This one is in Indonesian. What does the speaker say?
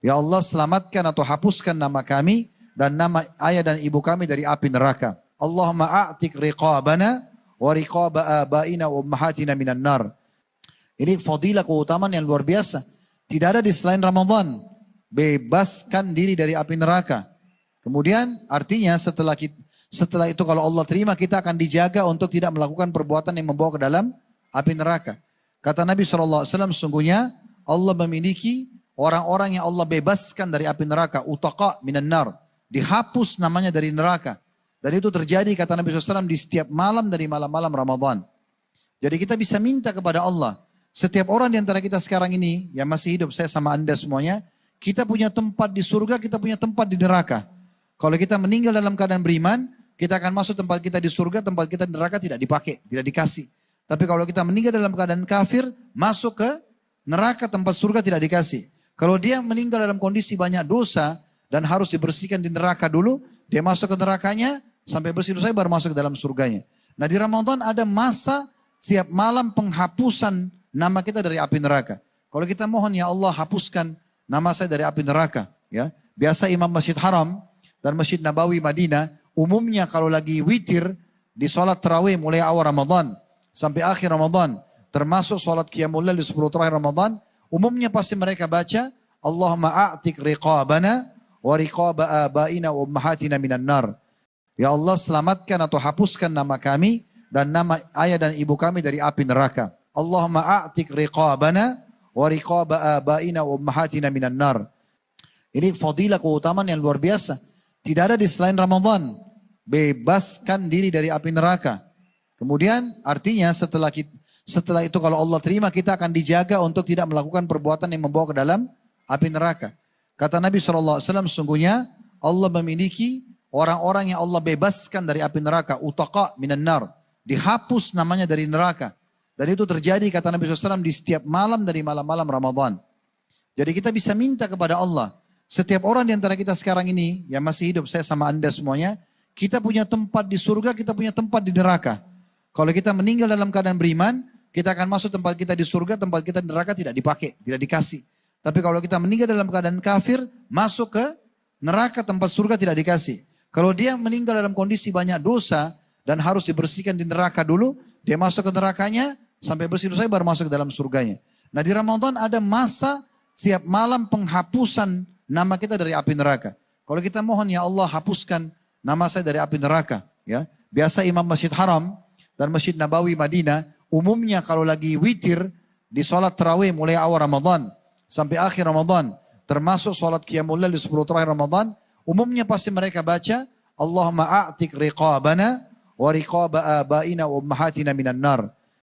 Ya Allah, selamatkan atau hapuskan nama kami dan nama ayah dan ibu kami dari api neraka. Allahumma a'tik riqabana wa riqaba abaina wa ummahatina minan nar. Ini fadilah, keutamaan yang luar biasa. Tidak ada di selain Ramadan. Bebaskan diri dari api neraka. Kemudian artinya setelah itu kalau Allah terima, kita akan dijaga untuk tidak melakukan perbuatan yang membawa ke dalam api neraka. Kata Nabi SAW, sungguhnya Allah memiliki orang-orang yang Allah bebaskan dari api neraka. Utaqa minan nar. Dihapus namanya dari neraka. Dan itu terjadi, kata Nabi SAW, di setiap malam dari malam-malam Ramadan. Jadi kita bisa minta kepada Allah. Setiap orang di antara kita sekarang ini, yang masih hidup, saya sama anda semuanya, kita punya tempat di surga, kita punya tempat di neraka. Kalau kita meninggal dalam keadaan beriman, kita akan masuk tempat kita di surga, tempat kita di neraka tidak dipakai, tidak dikasih. Tapi kalau kita meninggal dalam keadaan kafir, masuk ke neraka, tempat surga tidak dikasih. Kalau dia meninggal dalam kondisi banyak dosa dan harus dibersihkan di neraka dulu, dia masuk ke nerakanya, sampai bersih dosa baru masuk ke dalam surganya. Nah, di Ramadan ada masa setiap malam penghapusan nama kita dari api neraka. Kalau kita mohon, ya Allah hapuskan nama saya dari api neraka. Ya, biasa Imam Masjid Haram dan Masjid Nabawi Madinah, umumnya kalau lagi witir di sholat tarawih mulai awal Ramadan sampai akhir Ramadan, termasuk sholat qiyamul lail di 10 terakhir Ramadan, umumnya pasti mereka baca Allahumma a'tik riqabana wa riqaba abaina wa ummahatina minan nar. Ya Allah, selamatkan atau hapuskan nama kami dan nama ayah dan ibu kami dari api neraka. Allahumma a'tik riqabana wa riqaba abaina wa ummahatina minan nar. Ini fadilah, keutamaan yang luar biasa. Tidak ada di selain Ramadan. Bebaskan diri dari api neraka. Kemudian artinya setelah itu kalau Allah terima, kita akan dijaga untuk tidak melakukan perbuatan yang membawa ke dalam api neraka. Kata Nabi SAW, sungguhnya Allah memiliki orang-orang yang Allah bebaskan dari api neraka. Utaqa minan nar. Dihapus namanya dari neraka. Dan itu terjadi, kata Nabi SAW, di setiap malam dari malam-malam Ramadan. Jadi kita bisa minta kepada Allah. Setiap orang di antara kita sekarang ini, yang masih hidup, saya sama anda semuanya, kita punya tempat di surga, kita punya tempat di neraka. Kalau kita meninggal dalam keadaan beriman, kita akan masuk tempat kita di surga, tempat kita di neraka tidak dipakai, tidak dikasih. Tapi kalau kita meninggal dalam keadaan kafir, masuk ke neraka, tempat surga tidak dikasih. Kalau dia meninggal dalam kondisi banyak dosa dan harus dibersihkan di neraka dulu, dia masuk ke nerakanya, sampai bersih dosa baru masuk ke dalam surganya. Nah, di Ramadan ada masa setiap malam penghapusan nama kita dari api neraka. Kalau kita mohon, ya Allah hapuskan nama saya dari api neraka. Ya, biasa Imam Masjid Haram dan Masjid Nabawi Madinah, umumnya kalau lagi witir di sholat tarawih mulai awal Ramadan sampai akhir Ramadan, termasuk sholat qiyamul lail di 10 terakhir Ramadan, umumnya pasti mereka baca Allahumma a'tik riqabana wa riqaba abaina wa ummahatina minan nar.